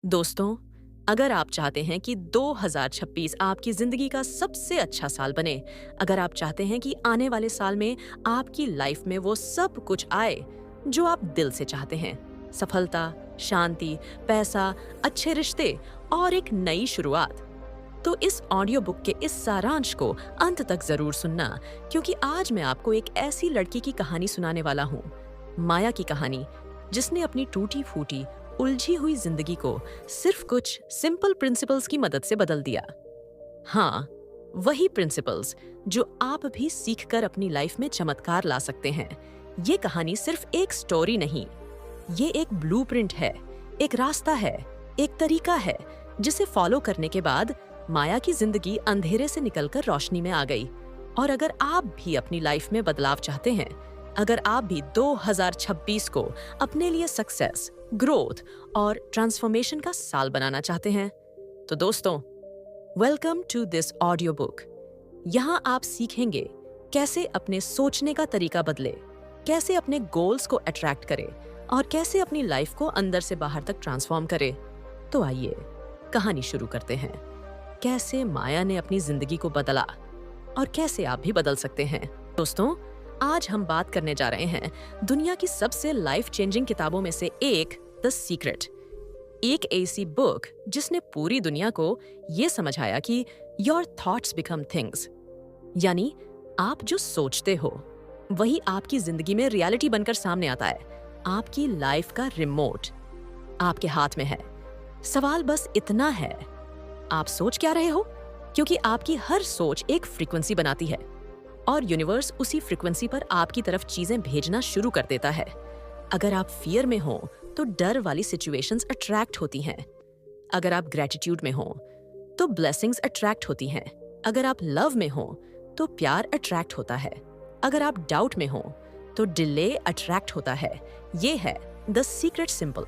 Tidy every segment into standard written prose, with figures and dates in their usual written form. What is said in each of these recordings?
दोस्तों, अगर आप चाहते हैं कि 2026 आपकी जिंदगी का सबसे अच्छा साल बने, अगर आप चाहते हैं कि आने वाले साल में आपकी लाइफ में वो सब कुछ आए जो आप दिल से चाहते हैं, सफलता, शांति, पैसा, अच्छे रिश्ते और एक नई शुरुआत, तो इस ऑडियो बुक के इस सारांश को अंत तक जरूर सुनना, क्योंकि आज मैं आपको एक ऐसी लड़की की कहानी सुनाने वाला हूँ, माया की कहानी, जिसने अपनी टूटी फूटी उलझी हुई जिंदगी को सिर्फ कुछ सिंपल प्रिंसिपल्स की मदद से बदल दिया। हाँ, वही प्रिंसिपल्स जो आप भी सीखकर अपनी लाइफ में चमत्कार ला सकते हैं। ये कहानी सिर्फ एक स्टोरी नहीं, ये एक ब्लूप्रिंट है, एक रास्ता है, एक तरीका है जिसे फॉलो करने के बाद माया की जिंदगी अंधेरे से निकलकर रोशनी में आ गई। और अगर आप भी अपनी लाइफ में बदलाव चाहते हैं, अगर आप भी 2026 को अपने लिए सक्सेस, ग्रोथ और ट्रांसफॉर्मेशन का साल बनाना चाहते हैं, तो दोस्तों, welcome to this audio book. यहाँ आप सीखेंगे कैसे अपने सोचने का तरीका बदले, कैसे अपने गोल्स को अट्रैक्ट करें और कैसे अपनी लाइफ को अंदर से बाहर तक ट्रांसफॉर्म करें। तो आइए कहानी शुरू करते हैं। कैसे माया ने अपनी जिंदगी को बदला और कैसे आप भी बदल सकते हैं। दोस्तों, आज हम बात करने जा रहे हैं दुनिया की सबसे लाइफ चेंजिंग किताबों में से एक, द सीक्रेट। एक ऐसी बुक जिसने पूरी दुनिया को ये समझाया कि योर थॉट्स बिकम थिंग्स, यानी आप जो सोचते हो वही आपकी जिंदगी में रियलिटी बनकर सामने आता है। आपकी लाइफ का रिमोट आपके हाथ में है। सवाल बस इतना है, आप सोच क्या रहे हो? क्योंकि आपकी हर सोच एक फ्रीक्वेंसी बनाती है और यूनिवर्स उसी फ्रीक्वेंसी पर आपकी तरफ चीजें भेजना शुरू कर देता है। अगर आप फियर में हो तो डर वाली सिचुएशंस अट्रैक्ट होती हैं। अगर आप ग्रेटिट्यूड में हो तो ब्लेसिंग्स अट्रैक्ट होती हैं। अगर आप लव में हो तो प्यार अट्रैक्ट होता है। अगर आप डाउट में हो तो डिले अट्रैक्ट होता है। ये है द सीक्रेट, सिंपल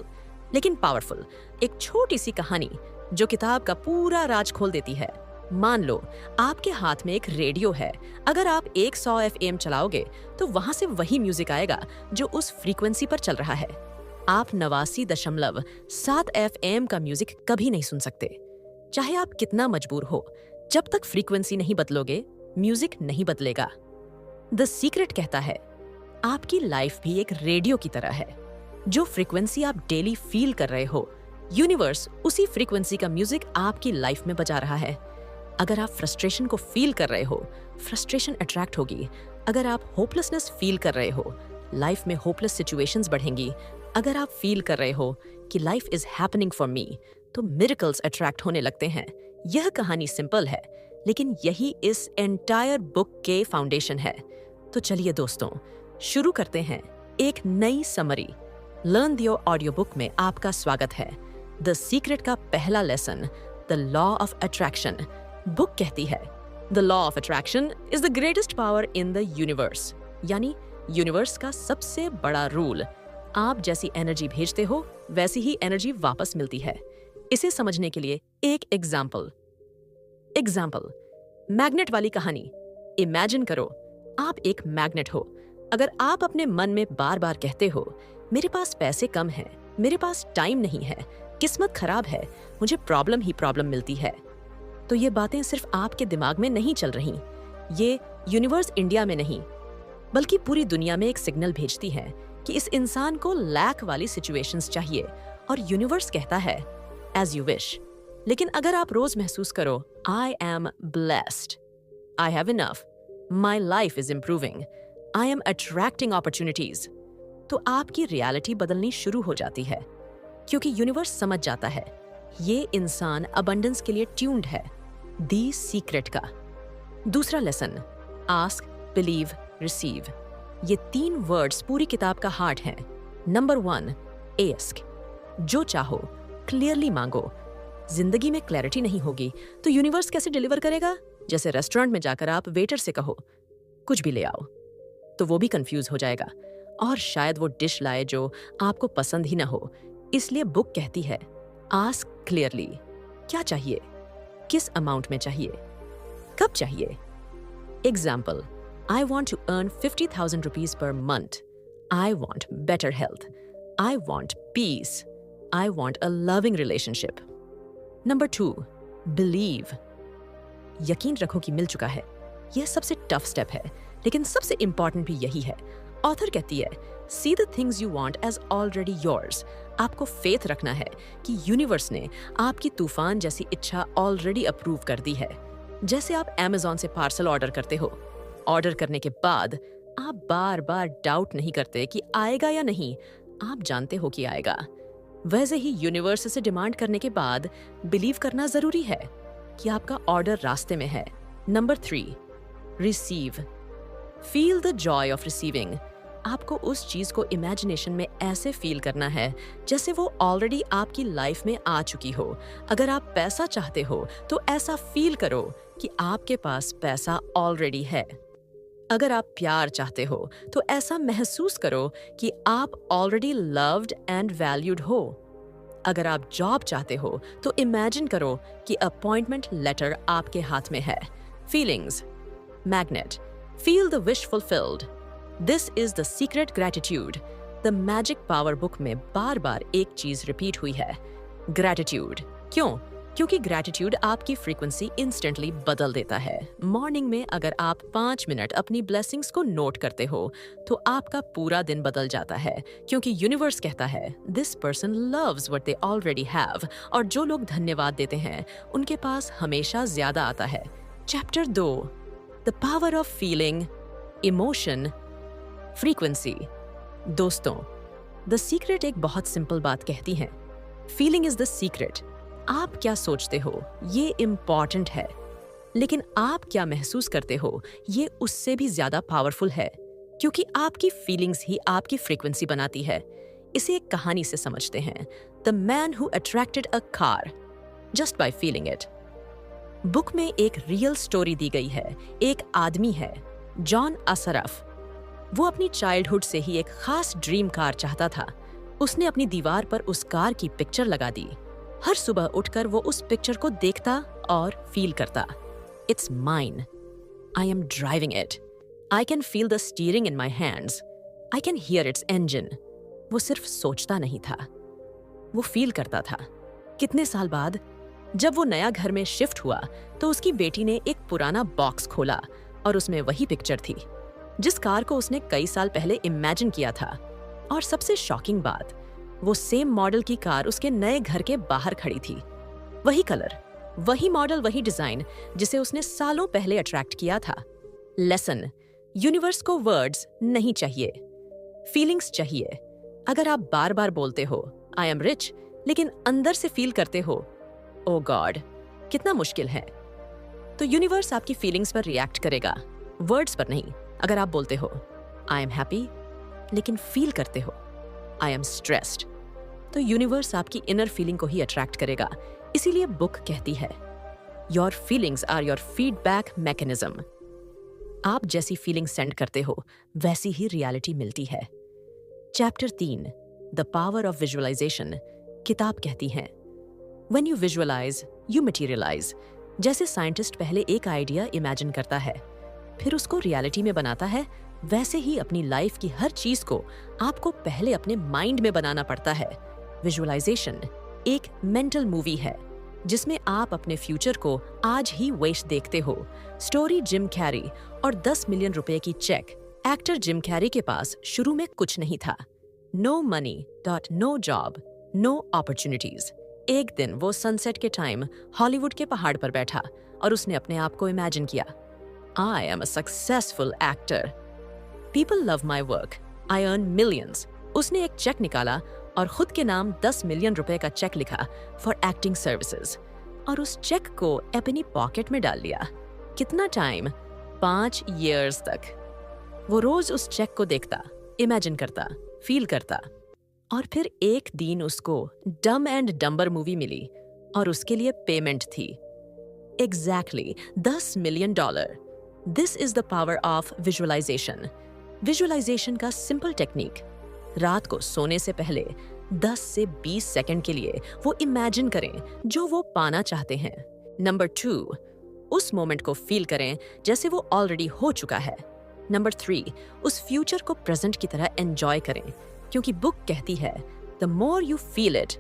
लेकिन पावरफुल, एक छोटी सी कहानी जो किताब का पूरा राज खोल देती है। मान लो आपके हाथ में एक रेडियो है। अगर आप 100 FM चलाओगे तो वहां से वही म्यूजिक आएगा जो उस फ्रीक्वेंसी पर चल रहा है। आप 89.7 FM का म्यूजिक कभी नहीं सुन सकते, चाहे आप कितना मजबूर हो। जब तक फ्रीक्वेंसी नहीं बदलोगे, म्यूजिक नहीं बदलेगा। द सीक्रेट कहता है, आपकी लाइफ भी एक रेडियो की तरह है। जो फ्रीक्वेंसी आप डेली फील कर रहे हो, यूनिवर्स उसी फ्रीक्वेंसी का म्यूजिक आपकी लाइफ में बजा रहा है। अगर आप फ्रस्ट्रेशन को फील कर रहे हो, फ्रस्ट्रेशन अट्रैक्ट होगी। अगर आप होपलेसनेस फील कर रहे हो, लाइफ में होपलेस सिचुएशंस बढ़ेंगी। अगर आप फील कर रहे हो कि life is happening for me, तो मिरेकल्स अट्रैक्ट होने लगते हैं। यह कहानी सिंपल है, लेकिन यही इस एंटायर बुक के फाउंडेशन है। तो चलिए दोस्तों, शुरू करते हैं एक नई समरी। लर्न दियोर ऑडियो बुक में आपका स्वागत है। द सीक्रेट का पहला lesson, the law of attraction. Book कहती है, the law of attraction is the greatest power in the universe, यानी यूनिवर्स का सबसे बड़ा रूल। आप जैसी एनर्जी भेजते हो, वैसी ही एनर्जी वापस मिलती है। इसे समझने के लिए एक एग्जाम्पल, मैग्नेट वाली कहानी। इमेजिन करो, आप एक मैग्नेट हो। अगर आप अपने मन में बार बार कहते हो, मेरे पास पैसे कम हैं, मेरे पास टाइम नहीं है, किस्मत खराब है, मुझे प्रॉब्लम ही प्रॉब्लम मिलती है, तो ये बातें सिर्फ आपके दिमाग में नहीं चल रही। ये यूनिवर्स इंडिया में नहीं, बल्कि पूरी दुनिया में एक सिग्नल भेजती है कि इस इंसान को लैक वाली सिचुएशंस चाहिए, और यूनिवर्स कहता है, एज यू विश। लेकिन अगर आप रोज महसूस करो, I am blessed, I have enough, my life is improving, I am attracting opportunities, तो आपकी रियलिटी बदलनी शुरू हो जाती है। क्योंकि यूनिवर्स समझ जाता है ये इंसान अबंडेंस के लिए ट्यून्ड है। दी सीक्रेट का दूसरा लेसन, आस्क, बिलीव, रिसीव। ये 3 वर्ड्स पूरी किताब का हार्ट हैं। नंबर 1, आस्क, जो चाहो क्लियरली मांगो। जिंदगी में क्लैरिटी नहीं होगी तो यूनिवर्स कैसे डिलीवर करेगा? जैसे रेस्टोरेंट में जाकर आप वेटर से कहो, कुछ भी ले आओ, तो वो भी कंफ्यूज हो जाएगा और शायद वो डिश लाए जो आपको पसंद ही ना हो। इसलिए बुक कहती है, आस्क क्लियरली, क्या चाहिए, किस अमाउंट में चाहिए, कब चाहिए। Example, I want to earn 50,000 rupees per month, I want better health, I want peace, I want a loving relationship. Number 2, believe. यकीन रखो कि मिल चुका है। यह सबसे टफ स्टेप है, लेकिन सबसे इंपॉर्टेंट भी यही है। ऑथर कहती है, see the things you want as already yours. आपको फेथ रखना है कि यूनिवर्स ने आपकी तूफान जैसी इच्छा ऑलरेडी अप्रूव कर दी है। जैसे आप Amazon से पार्सल ऑर्डर करते हो। ऑर्डर करने के बाद आप बार बार डाउट नहीं करते कि आएगा या नहीं, आप जानते हो कि आएगा। वैसे ही यूनिवर्स से डिमांड करने के बाद बिलीव करना जरूरी है कि आपका ऑर्डर रास्ते में है। Number 3, receive. Feel the Joy of receiving. आपको उस चीज को इमेजिनेशन में ऐसे फील करना है जैसे वो ऑलरेडी आपकी लाइफ में आ चुकी हो। अगर आप पैसा चाहते हो तो ऐसा फील करो कि आपके पास पैसा ऑलरेडी है। अगर आप प्यार चाहते हो तो ऐसा महसूस करो कि आप ऑलरेडी लव्ड एंड वैल्यूड हो। अगर आप जॉब चाहते हो तो इमेजिन करो कि अपॉइंटमेंट लेटर आपके हाथ में है। Feelings. Magnet. Feel the wish fulfilled. This is the secret gratitude. The magic power book में बार बार एक चीज रिपीट हुई है, ग्रैटिट्यूड। क्यों? क्योंकि ग्रैटिट्यूड आपकी फ्रीक्वेंसी इंस्टेंटली बदल देता है। मॉर्निंग में अगर आप 5 मिनट अपनी ब्लेसिंग्स को नोट करते हो तो आपका पूरा दिन बदल जाता है, क्योंकि यूनिवर्स कहता है this person loves what they already have, और जो लोग धन्यवाद देते हैं उनके पास हमेशा ज्यादा आता है। Chapter 2, the power of feeling, emotion, frequency. दोस्तों, द सीक्रेट एक बहुत सिंपल बात कहती है, फीलिंग इज द सीक्रेट। आप क्या सोचते हो ये इम्पॉर्टेंट है, लेकिन आप क्या महसूस करते हो ये उससे भी ज्यादा पावरफुल है, क्योंकि आपकी फीलिंग्स ही आपकी फ्रीक्वेंसी बनाती है। इसे एक कहानी से समझते हैं, the man who attracted a car just by feeling it. Book में एक रियल स्टोरी दी गई है। एक आदमी है, जॉन असरफ। वो अपनी चाइल्डहुड से ही एक खास ड्रीम कार चाहता था। उसने अपनी दीवार पर उस कार की पिक्चर लगा दी। हर सुबह उठकर वो उस पिक्चर को देखता और फील करता, it's mine, I am driving it, I can feel the steering in my hands, I can hear it's engine. वो सिर्फ सोचता नहीं था, वो फील करता था। कितने साल बाद जब वो नया घर में शिफ्ट हुआ तो उसकी बेटी ने एक पुराना बॉक्स खोला और उसमें वही पिक्चर थी जिस कार को उसने कई साल पहले इमेजिन किया था। और सबसे शॉकिंग बात, वो सेम मॉडल की कार उसके नए घर के बाहर खड़ी थी। वही कलर, वही मॉडल, वही डिजाइन जिसे उसने सालों पहले अट्रैक्ट किया था। लेसन, यूनिवर्स को वर्ड्स नहीं चाहिए, फीलिंग्स चाहिए। अगर आप बार बार बोलते हो आई एम रिच, लेकिन अंदर से फील करते हो ओ गॉड कितना मुश्किल है, तो यूनिवर्स आपकी फीलिंग्स पर रिएक्ट करेगा, वर्ड्स पर नहीं। अगर आप बोलते हो आई एम हैप्पी, लेकिन फील करते हो आई एम स्ट्रेस्ड, तो यूनिवर्स आपकी इनर फीलिंग को ही अट्रैक्ट करेगा। इसीलिए बुक कहती है your feelings are your feedback mechanism. आप जैसी फीलिंग सेंड करते हो वैसी ही रियलिटी मिलती है। Chapter 3, the power of visualization. किताब कहती है when you visualize you materialize. जैसे साइंटिस्ट पहले एक आइडिया इमेजिन करता है, फिर उसको रियलिटी में बनाता है, वैसे ही अपनी लाइफ की हर चीज को आपको पहले अपने माइंड में बनाना पड़ता है। विजुअलाइजेशन एक मेंटल मूवी है जिसमें आप अपने फ्यूचर को आज ही विश देखते हो। स्टोरी जिम कैरी और 10 मिलियन रुपए की चेक। एक्टर जिम कैरी के पास शुरू में कुछ नहीं था, no money dot no job, no opportunities. एक दिन वो सनसेट के टाइम हॉलीवुड के पहाड़ पर बैठा और उसने अपने आप को इमेजिन किया, I am a successful actor, people love my work, I earn millions. उसने एक चेक निकाला और खुद के नाम 10 मिलियन रुपए का चेक लिखा फॉर एक्टिंग सर्विसेज, और उस चेक को अपनी पॉकेट में डाल लिया। कितना टाइम? 5 years तक। वो रोज उस चेक को देखता, इमेजिन करता, फील करता, और फिर एक दिन उसको डम एंड डम्बर मूवी मिली और उसके लिए पेमेंट थी exactly $10 million। This is the power of visualization. Visualization का सिंपल टेक्निक, रात को सोने से पहले 10 से 20 सेकंड के लिए वो इमेजिन करें जो वो पाना चाहते हैं। नंबर 2, उस मोमेंट को फील करें जैसे वो ऑलरेडी हो चुका है। नंबर 3, उस फ्यूचर को प्रेजेंट की तरह एंजॉय करें, क्योंकि बुक कहती है the more you feel it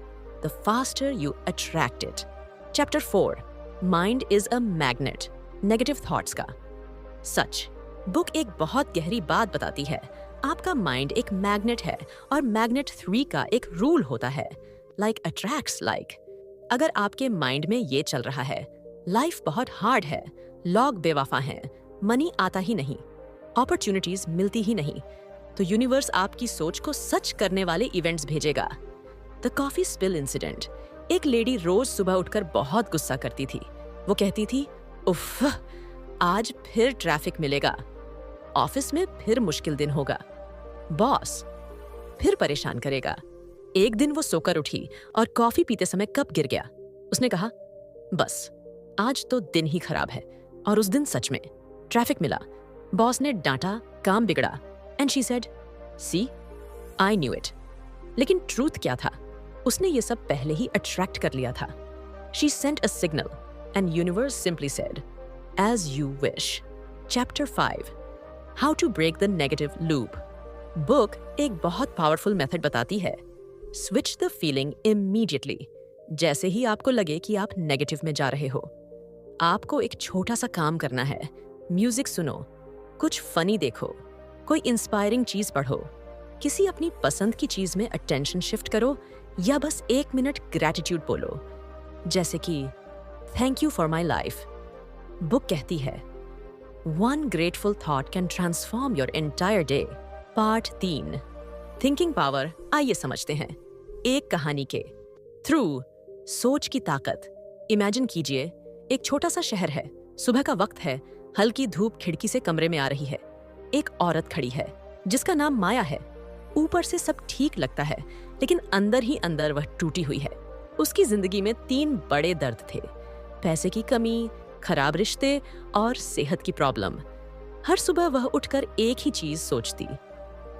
the faster you attract it. Chapter 4. Mind is a magnet. Negative thoughts का सच। बुक एक बहुत गहरी बात बताती है। आपका माइंड एक मैग्नेट है और मैग्नेट 3 का एक रूल होता है, लाइक अट्रैक्ट्स लाइक। अगर आपके माइंड में ये चल रहा है, लाइफ बहुत हार्ड है, लोग बेवफा हैं, मनी आता ही नहीं, अपॉर्चुनिटीज मिलती ही नहीं, तो यूनिवर्स आपकी सोच को सच करने वाले इवेंट्स भेजेगा। The coffee spill incident. एक लेडी रोज सुबह उठकर बहुत गुस्सा करती थी। वो कहती थी, उफ, आज फिर ट्रैफिक मिलेगा, ऑफिस में फिर मुश्किल दिन होगा, बॉस फिर परेशान करेगा। एक दिन वो सोकर उठी और कॉफी पीते समय कप गिर गया। उसने कहा, बस आज तो दिन ही खराब है। और उस दिन सच में ट्रैफिक मिला, बॉस ने डांटा, काम बिगड़ा, and she said, see I knew it. लेकिन ट्रूथ क्या था? उसने ये सब पहले ही अट्रैक्ट कर लिया था। She sent a signal and universe simply said, as you wish. Chapter 5. How to break the negative loop. Book एक बहुत पावरफुल मेथड बताती है। Switch the feeling immediately. जैसे ही आपको लगे कि आप नेगेटिव में जा रहे हो, आपको एक छोटा सा काम करना है। म्यूजिक सुनो, कुछ फनी देखो, कोई इंस्पायरिंग चीज पढ़ो, किसी अपनी पसंद की चीज में अटेंशन शिफ्ट करो, या बस 1 मिनट ग्रैटिट्यूड बोलो, जैसे कि thank you for my life. Book कहती है, one grateful thought can transform your entire day. Part 3, thinking power. आइए समझते हैं एक कहानी के थ्रू। सोच की ताकत। इमेजिन कीजिए, एक छोटा सा शहर है, सुबह का वक्त है, हल्की धूप खिड़की से कमरे में आ रही है। एक औरत खड़ी है जिसका नाम माया है। ऊपर से सब ठीक लगता है, लेकिन अंदर ही अंदर वह टूटी हुई है। उसकी जिंदगी में 3 बड़े दर्द थे, पैसे की कमी, खराब रिश्ते और सेहत की प्रॉब्लम। हर सुबह वह उठकर एक ही चीज सोचती,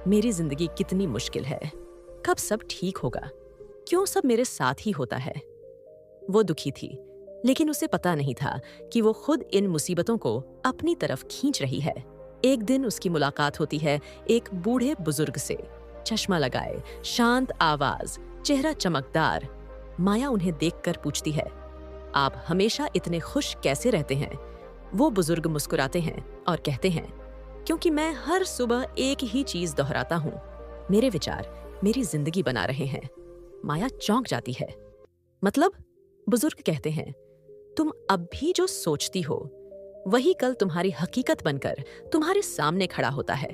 मेरी जिंदगी कितनी मुश्किल है, कब सब ठीक होगा, क्यों सब मेरे साथ ही होता है। वो दुखी थी, लेकिन उसे पता नहीं था कि वो खुद इन मुसीबतों को अपनी तरफ खींच रही है। एक दिन उसकी मुलाकात होती है एक बूढ़े बुजुर्ग से। चश्मा लगाए, शांत आवाज, चेहरा चमकदार। माया उन्हें देखकर पूछती है, आप हमेशा इतने खुश कैसे रहते हैं? वो बुजुर्ग मुस्कुराते हैं और कहते हैं, क्योंकि मैं हर सुबह एक ही चीज दोहराता हूँ, मेरे विचार मेरी जिंदगी बना रहे हैं। माया चौंक जाती है। मतलब? बुजुर्ग कहते हैं, तुम अब भी जो सोचती हो, वही कल तुम्हारी हकीकत बनकर तुम्हारे सामने खड़ा होता है।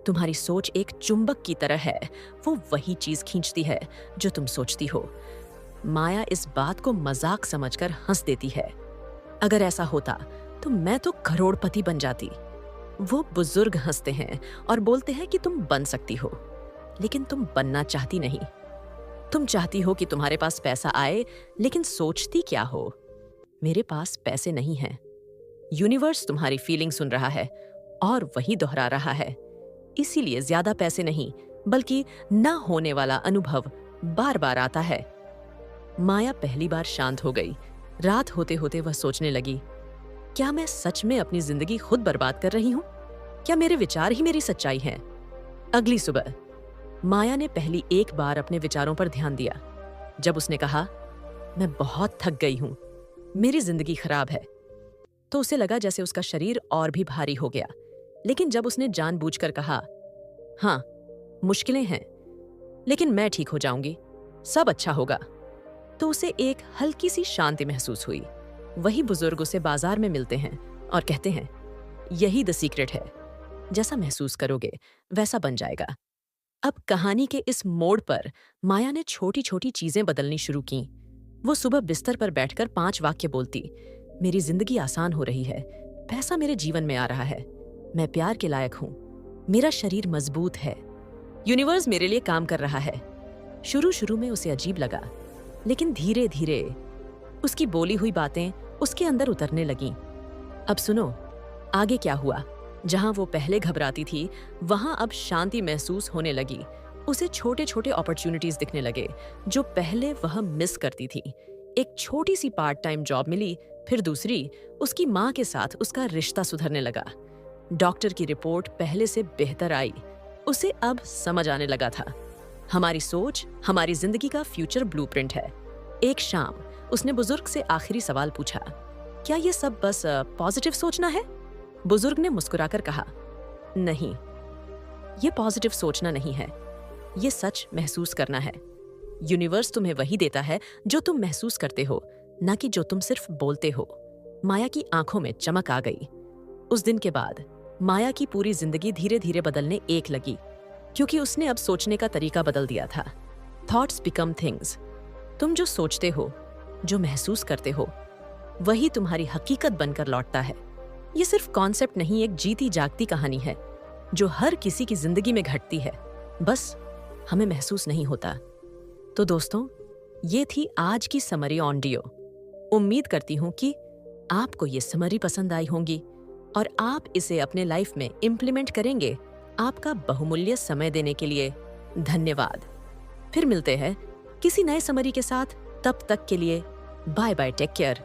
तुम्हारी सोच एक चुंबक की तरह है, वो वही चीज खींचती है जो तुम सोचती हो। माया इस बात को मजाक समझकर हंस देती है। अगर ऐसा होता तो मैं तो करोड़पति बन जाती। वो बुजुर्ग हंसते हैं और बोलते हैं कि तुम बन सकती हो, लेकिन तुम बनना चाहती नहीं। तुम चाहती हो कि तुम्हारे पास पैसा आए, लेकिन सोचती क्या हो? मेरे पास पैसे नहीं हैं। यूनिवर्स तुम्हारी फीलिंग सुन रहा है और वही दोहरा रहा है। इसीलिए ज्यादा पैसे नहीं, बल्कि ना होने वाला अनुभव बार बार आता है। माया पहली बार शांत हो गई। रात होते होते वह सोचने लगी, क्या मैं सच में अपनी जिंदगी खुद बर्बाद कर रही हूं? क्या मेरे विचार ही मेरी सच्चाई हैं? अगली सुबह माया ने पहली एक बार अपने विचारों पर ध्यान दिया। जब उसने कहा, मैं बहुत थक गई हूं, मेरी जिंदगी खराब है, तो उसे लगा जैसे उसका शरीर और भी भारी हो गया। लेकिन जब उसने जानबूझकर कहा, हाँ मुश्किलें हैं, लेकिन मैं ठीक हो जाऊंगी, सब अच्छा होगा, तो उसे एक हल्की सी शांति महसूस हुई। वही बुजुर्ग उसे बाजार में मिलते हैं और कहते हैं, यही द सीक्रेट है, जैसा महसूस करोगे वैसा बन जाएगा। अब कहानी के इस मोड़ पर माया ने छोटी छोटी चीजें बदलनी शुरू की। वो सुबह बिस्तर पर बैठकर 5 वाक्य बोलती, मेरी जिंदगी आसान हो रही है, पैसा मेरे जीवन में आ रहा है, मैं प्यार के लायक हूं, मेरा शरीर मजबूत है, यूनिवर्स मेरे लिए काम कर रहा है। शुरू में उसे अजीब लगा, लेकिन धीरे धीरे उसकी बोली हुई बातें उसके अंदर उतरने लगीं। अब सुनो आगे क्या हुआ। जहां वो पहले घबराती थी, वहां अब शांति महसूस होने लगी। उसे छोटे छोटे अपॉर्चुनिटीज दिखने लगे जो पहले वह मिस करती थी। एक छोटी सी पार्ट टाइम जॉब मिली, फिर दूसरी, उसकी माँ के साथ उसका रिश्ता सुधरने लगा। डॉक्टर की रिपोर्ट पहले से बेहतर आई। उसे अब समझ आने लगा था, हमारी सोच हमारी जिंदगी का फ्यूचर ब्लूप्रिंट है। एक शाम उसने बुजुर्ग से आखिरी सवाल पूछा, क्या ये सब बस पॉजिटिव सोचना है? बुजुर्ग ने मुस्कुराकर कहा, नहीं, ये पॉजिटिव सोचना नहीं है, ये सच महसूस करना है। यूनिवर्स तुम्हें वही देता है जो तुम महसूस करते हो, ना कि जो तुम सिर्फ बोलते हो। माया की आंखों में चमक आ गई। उस दिन के बाद माया की पूरी जिंदगी धीरे धीरे बदलने एक लगी, क्योंकि उसने अब सोचने का तरीका बदल दिया था। Thoughts become things. तुम जो सोचते हो, जो महसूस करते हो, वही तुम्हारी हकीकत बनकर लौटता है। ये सिर्फ कॉन्सेप्ट नहीं, एक जीती जागती कहानी है जो हर किसी की जिंदगी में घटती है, बस हमें महसूस नहीं होता। तो दोस्तों, ये थी आज की समरी ऑडियो। उम्मीद करती हूँ कि आपको ये समरी पसंद आई होंगी और आप इसे अपने लाइफ में इम्प्लीमेंट करेंगे। आपका बहुमूल्य समय देने के लिए धन्यवाद। फिर मिलते हैं किसी नए समरी के साथ। तब तक के लिए बाय बाय, टेक केयर।